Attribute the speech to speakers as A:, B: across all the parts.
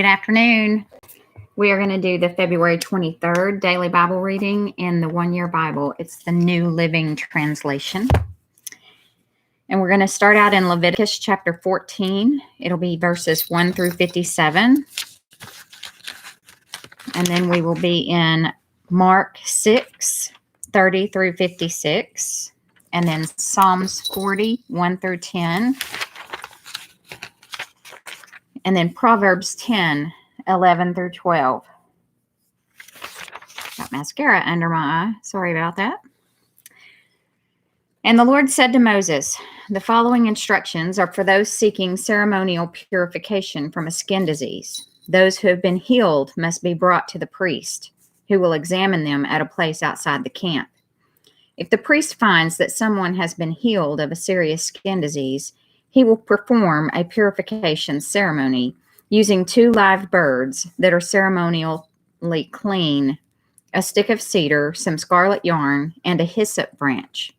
A: Good afternoon. We are going to do the February 23rd daily Bible reading in the one-year Bible. It's the New Living Translation. And we're going to start out in Leviticus chapter 14. It'll be verses 1 through 57. And then we will be in Mark 6, 30 through 56. And then Psalms 40, 1 through 10. And then Proverbs 10, 11 through 12. Got mascara under my eye. Sorry about that. And the Lord said to Moses, "The following instructions are for those seeking ceremonial purification from a skin disease. Those who have been healed must be brought to the priest, who will examine them at a place outside the camp. If the priest finds that someone has been healed of a serious skin disease, he will perform a purification ceremony using 2 live birds that are ceremonially clean, a stick of cedar, some scarlet yarn, and a hyssop branch.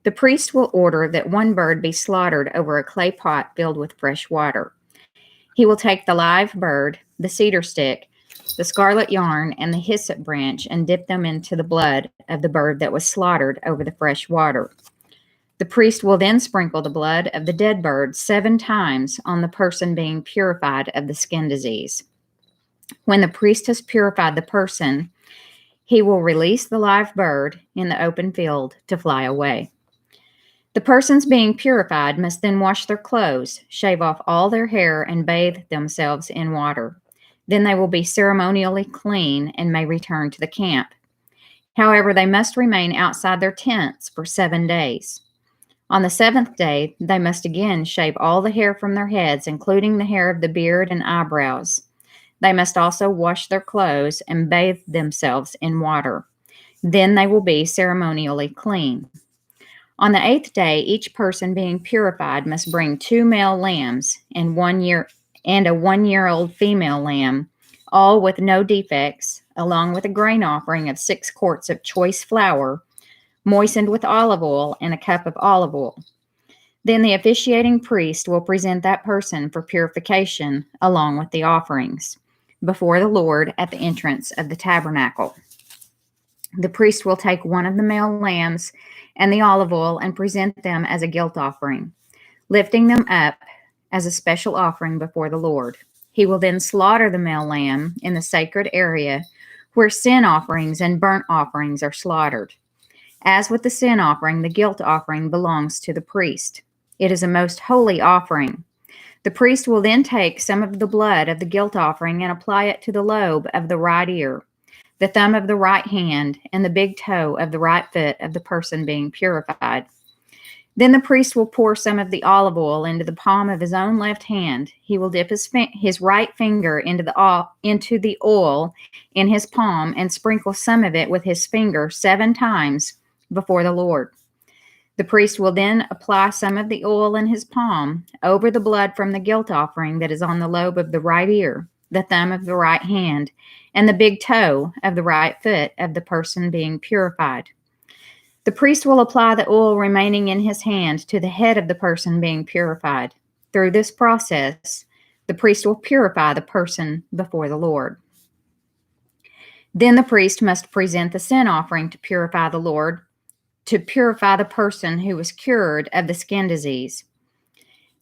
A: The priest will order that 1 bird be slaughtered over a clay pot filled with fresh water. He will take the live bird, the cedar stick, the scarlet yarn, and the hyssop branch and dip them into the blood of the bird that was slaughtered over the fresh water. The priest will then sprinkle the blood of the dead bird 7 times on the person being purified of the skin disease. When the priest has purified the person, he will release the live bird in the open field to fly away. The persons being purified must then wash their clothes, shave off all their hair, and bathe themselves in water. Then they will be ceremonially clean and may return to the camp. However, they must remain outside their tents for 7 days. On the 7th day, they must again shave all the hair from their heads, including the hair of the beard and eyebrows. They must also wash their clothes and bathe themselves in water. Then they will be ceremonially clean. On the 8th day, each person being purified must bring 2 male lambs and a 1-year-old female lamb, all with no defects, along with a grain offering of 6 quarts of choice flour, moistened with olive oil, and a cup of olive oil. Then the officiating priest will present that person for purification along with the offerings before the Lord at the entrance of the tabernacle. The priest will take 1 of the male lambs and the olive oil and present them as a guilt offering, lifting them up as a special offering before the Lord. He will then slaughter the male lamb in the sacred area where sin offerings and burnt offerings are slaughtered. As with the sin offering, the guilt offering belongs to the priest. It is a most holy offering. The priest will then take some of the blood of the guilt offering and apply it to the lobe of the right ear, the thumb of the right hand, and the big toe of the right foot of the person being purified. Then the priest will pour some of the olive oil into the palm of his own left hand. He will dip his right finger into the oil in his palm and sprinkle some of it with his finger 7 times before the Lord. The priest will then apply some of the oil in his palm over the blood from the guilt offering that is on the lobe of the right ear, the thumb of the right hand, and the big toe of the right foot of the person being purified. The priest will apply the oil remaining in his hand to the head of the person being purified. Through this process, the priest will purify the person before the Lord. Then the priest must present the sin offering to purify the person who was cured of the skin disease.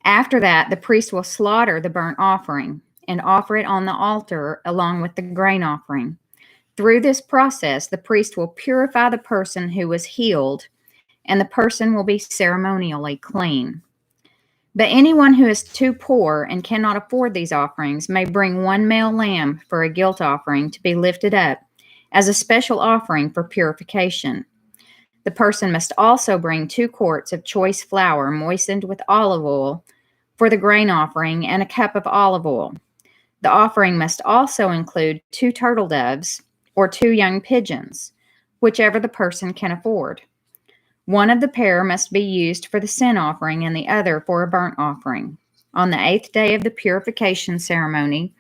A: After that, the priest will slaughter the burnt offering and offer it on the altar along with the grain offering. Through this process, the priest will purify the person who was healed, and the person will be ceremonially clean. But anyone who is too poor and cannot afford these offerings may bring 1 male lamb for a guilt offering to be lifted up as a special offering for purification. The person must also bring 2 quarts of choice flour moistened with olive oil for the grain offering and a cup of olive oil. The offering must also include 2 turtle doves or 2 young pigeons, whichever the person can afford. 1 of the pair must be used for the sin offering and the other for a burnt offering. On the 8th day of the purification ceremony,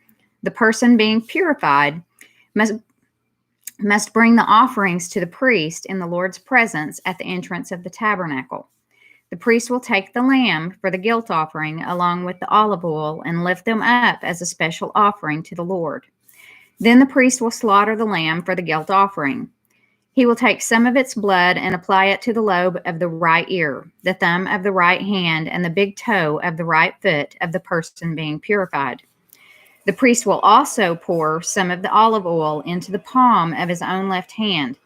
A: the person being purified must bring the offerings to the priest in the Lord's presence at the entrance of the tabernacle. The priest will take the lamb for the guilt offering along with the olive oil and lift them up as a special offering to the Lord. Then the priest will slaughter the lamb for the guilt offering. He will take some of its blood and apply it to the lobe of the right ear, the thumb of the right hand, and the big toe of the right foot of the person being purified. The priest will also pour some of the olive oil into the palm of his own left hand.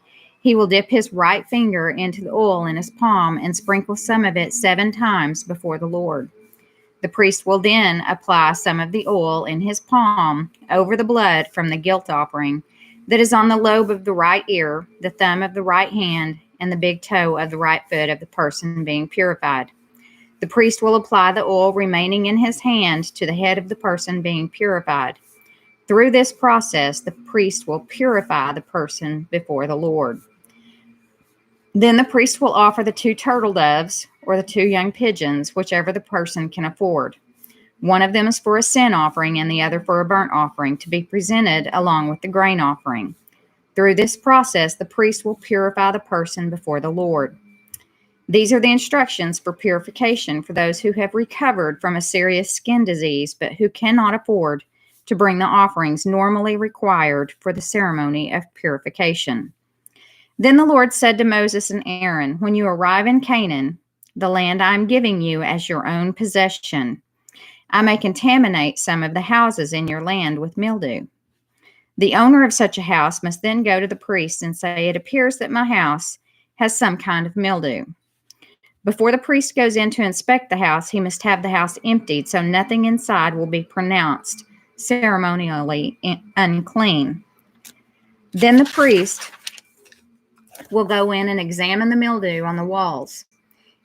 A: He will dip his right finger into the oil in his palm and sprinkle some of it 7 times before the Lord. The priest will then apply some of the oil in his palm over the blood from the guilt offering that is on the lobe of the right ear, the thumb of the right hand, and the big toe of the right foot of the person being purified. The priest will apply the oil remaining in his hand to the head of the person being purified. Through this process, the priest will purify the person before the Lord. Then the priest will offer the 2 turtle doves or the 2 young pigeons, whichever the person can afford. One of them is for a sin offering and the other for a burnt offering, to be presented along with the grain offering. Through this process, the priest will purify the person before the Lord. These are the instructions for purification for those who have recovered from a serious skin disease but who cannot afford to bring the offerings normally required for the ceremony of purification. Then the Lord said to Moses and Aaron, "When you arrive in Canaan, the land I am giving you as your own possession, I may contaminate some of the houses in your land with mildew. The owner of such a house must then go to the priest and say, 'It appears that my house has some kind of mildew.' Before the priest goes in to inspect the house, he must have the house emptied so nothing inside will be pronounced ceremonially unclean. Then the priest will go in and examine the mildew on the walls.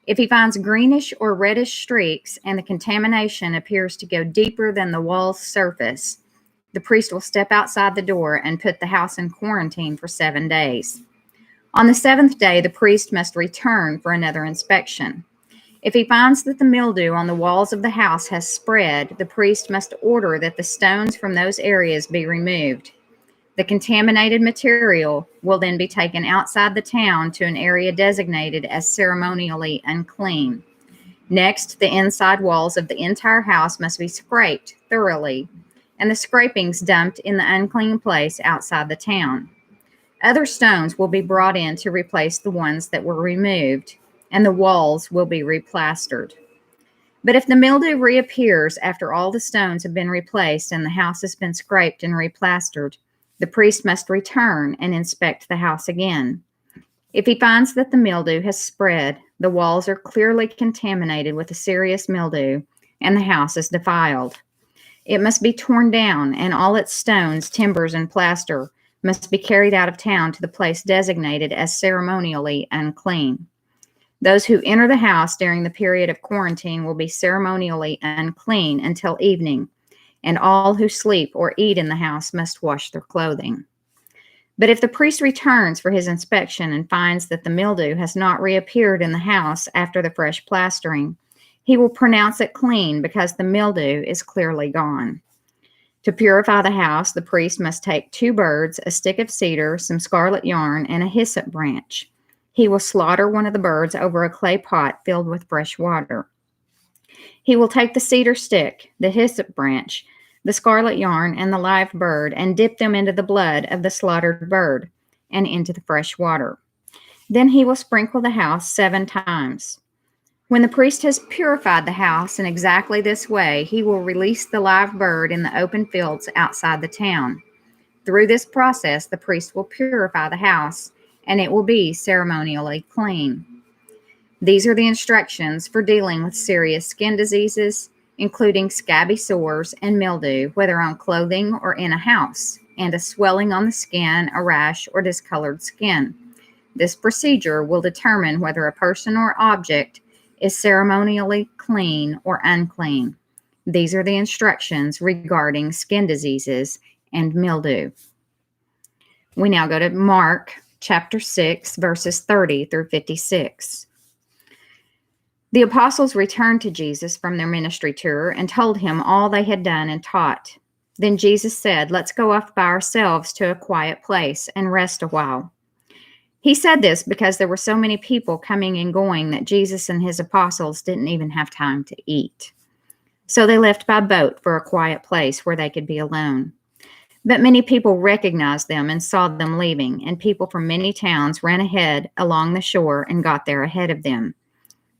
A: If he finds greenish or reddish streaks and the contamination appears to go deeper than the wall's surface, the priest will step outside the door and put the house in quarantine for 7 days. On the 7th day, the priest must return for another inspection. If he finds that the mildew on the walls of the house has spread, the priest must order that the stones from those areas be removed. The contaminated material will then be taken outside the town to an area designated as ceremonially unclean. Next, the inside walls of the entire house must be scraped thoroughly, and the scrapings dumped in the unclean place outside the town. Other stones will be brought in to replace the ones that were removed, and the walls will be replastered. But if the mildew reappears after all the stones have been replaced and the house has been scraped and replastered, the priest must return and inspect the house again. If he finds that the mildew has spread, the walls are clearly contaminated with a serious mildew, and the house is defiled. It must be torn down, and all its stones, timbers, and plaster must be carried out of town to the place designated as ceremonially unclean. Those who enter the house during the period of quarantine will be ceremonially unclean until evening, and all who sleep or eat in the house must wash their clothing. But if the priest returns for his inspection and finds that the mildew has not reappeared in the house after the fresh plastering, he will pronounce it clean because the mildew is clearly gone. To purify the house, the priest must take 2 birds, a stick of cedar, some scarlet yarn, and a hyssop branch. He will slaughter one of the birds over a clay pot filled with fresh water. He will take the cedar stick, the hyssop branch, the scarlet yarn, and the live bird, and dip them into the blood of the slaughtered bird and into the fresh water. Then he will sprinkle the house 7 times. When the priest has purified the house in exactly this way, he will release the live bird in the open fields outside the town. Through this process, the priest will purify the house, and it will be ceremonially clean. These are the instructions for dealing with serious skin diseases, including scabby sores and mildew, whether on clothing or in a house, and a swelling on the skin, a rash, or discolored skin. This procedure will determine whether a person or object is ceremonially clean or unclean. These are the instructions regarding skin diseases and mildew. We now go to Mark chapter 6, verses 30 through 56. The apostles returned to Jesus from their ministry tour and told him all they had done and taught. Then Jesus said, "Let's go off by ourselves to a quiet place and rest a while." He said this because there were so many people coming and going that Jesus and his apostles didn't even have time to eat. So they left by boat for a quiet place where they could be alone. But many people recognized them and saw them leaving, and people from many towns ran ahead along the shore and got there ahead of them.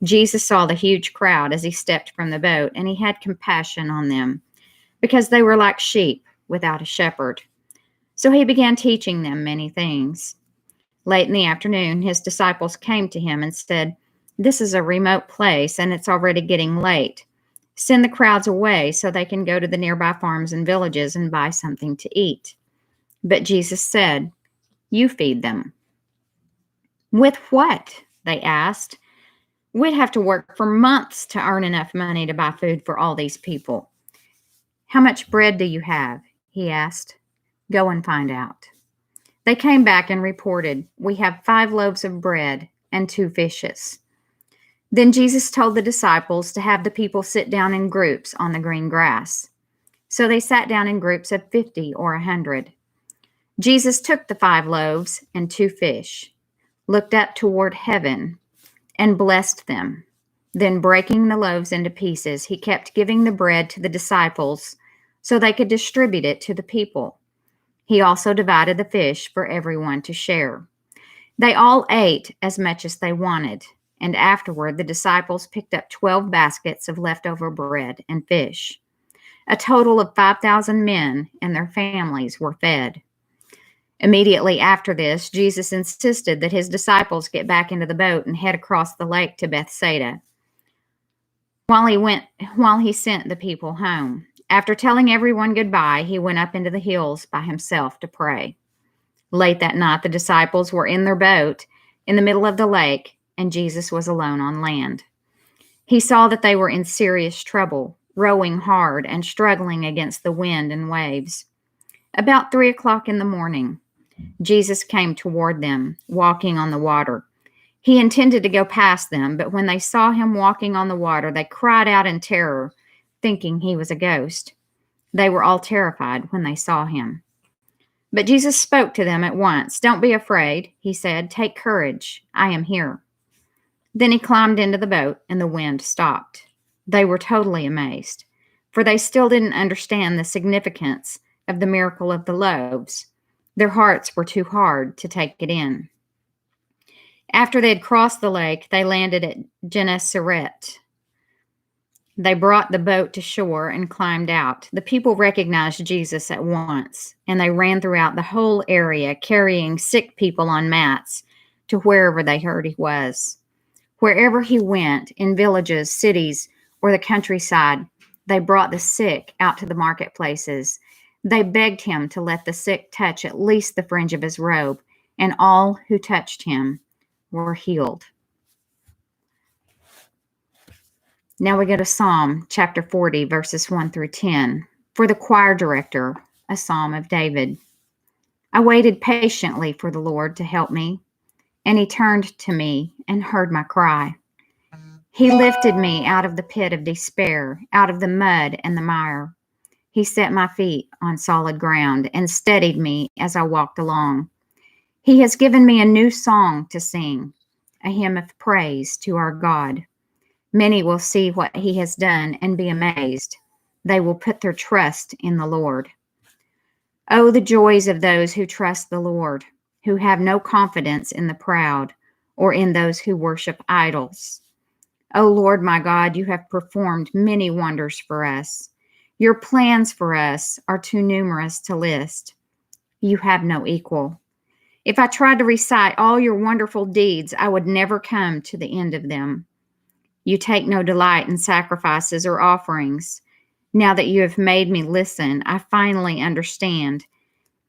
A: Jesus saw the huge crowd as he stepped from the boat, and he had compassion on them because they were like sheep without a shepherd. So he began teaching them many things. Late in the afternoon, his disciples came to him and said, "This is a remote place, and it's already getting late. Send the crowds away so they can go to the nearby farms and villages and buy something to eat." But Jesus said, "You feed them." "With what?" they asked. "We'd have to work for months to earn enough money to buy food for all these people." "How much bread do you have?" he asked. "Go and find out." They came back and reported, "We have 5 loaves of bread and 2 fishes." Then Jesus told the disciples to have the people sit down in groups on the green grass. So they sat down in groups of 50 or 100. Jesus took the 5 loaves and 2 fish, looked up toward heaven, and blessed them. Then breaking the loaves into pieces, he kept giving the bread to the disciples so they could distribute it to the people. He also divided the fish for everyone to share. They all ate as much as they wanted, and afterward the disciples picked up 12 baskets of leftover bread and fish. A total of 5,000 men and their families were fed. Immediately after this, Jesus insisted that his disciples get back into the boat and head across the lake to Bethsaida while he sent the people home. After telling everyone goodbye, he went up into the hills by himself to pray. Late that night, the disciples were in their boat in the middle of the lake, and Jesus was alone on land. He saw that they were in serious trouble, rowing hard and struggling against the wind and waves. About 3 o'clock in the morning, Jesus came toward them, walking on the water. He intended to go past them, but when they saw him walking on the water, they cried out in terror, thinking he was a ghost. They were all terrified when they saw him. But Jesus spoke to them at once. "Don't be afraid," he said. "Take courage. I am here." Then he climbed into the boat, and the wind stopped. They were totally amazed, for they still didn't understand the significance of the miracle of the loaves. Their hearts were too hard to take it in. After they had crossed the lake, they landed at Gennesaret. They brought the boat to shore and climbed out. The people recognized Jesus at once, and they ran throughout the whole area, carrying sick people on mats to wherever they heard he was. Wherever he went, in villages, cities, or the countryside, they brought the sick out to the marketplaces. They begged him to let the sick touch at least the fringe of his robe, and all who touched him were healed. Now we go to Psalm chapter 40, verses 1 through 10. For the choir director, a psalm of David. I waited patiently for the Lord to help me, and he turned to me and heard my cry. He lifted me out of the pit of despair, out of the mud and the mire. He set my feet on solid ground and steadied me as I walked along. He has given me a new song to sing, a hymn of praise to our God. Many will see what he has done and be amazed. They will put their trust in the Lord. Oh, the joys of those who trust the Lord, who have no confidence in the proud or in those who worship idols. Oh, Lord, my God, you have performed many wonders for us. Your plans for us are too numerous to list. You have no equal. If I tried to recite all your wonderful deeds, I would never come to the end of them. You take no delight in sacrifices or offerings. Now that you have made me listen, I finally understand.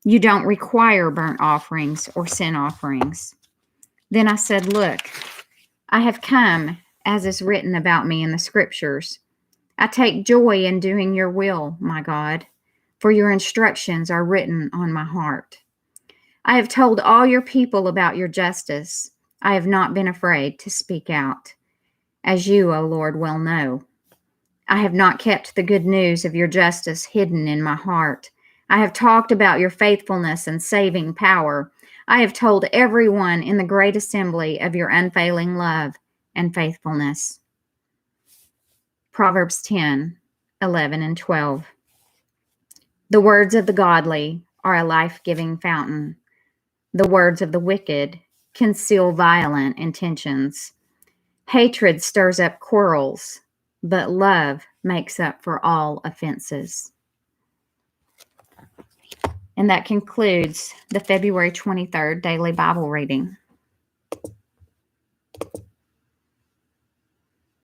A: You don't require burnt offerings or sin offerings. Then I said, look, I have come as is written about me in the scriptures. I take joy in doing your will, my God, for your instructions are written on my heart. I have told all your people about your justice. I have not been afraid to speak out, as you, O Lord, well know. I have not kept the good news of your justice hidden in my heart. I have talked about your faithfulness and saving power. I have told everyone in the great assembly of your unfailing love and faithfulness. Proverbs 10:11 and 12. The words of the godly are a life-giving fountain. The words of the wicked conceal violent intentions. Hatred stirs up quarrels, but love makes up for all offenses. And that concludes the February 23rd Daily Bible Reading.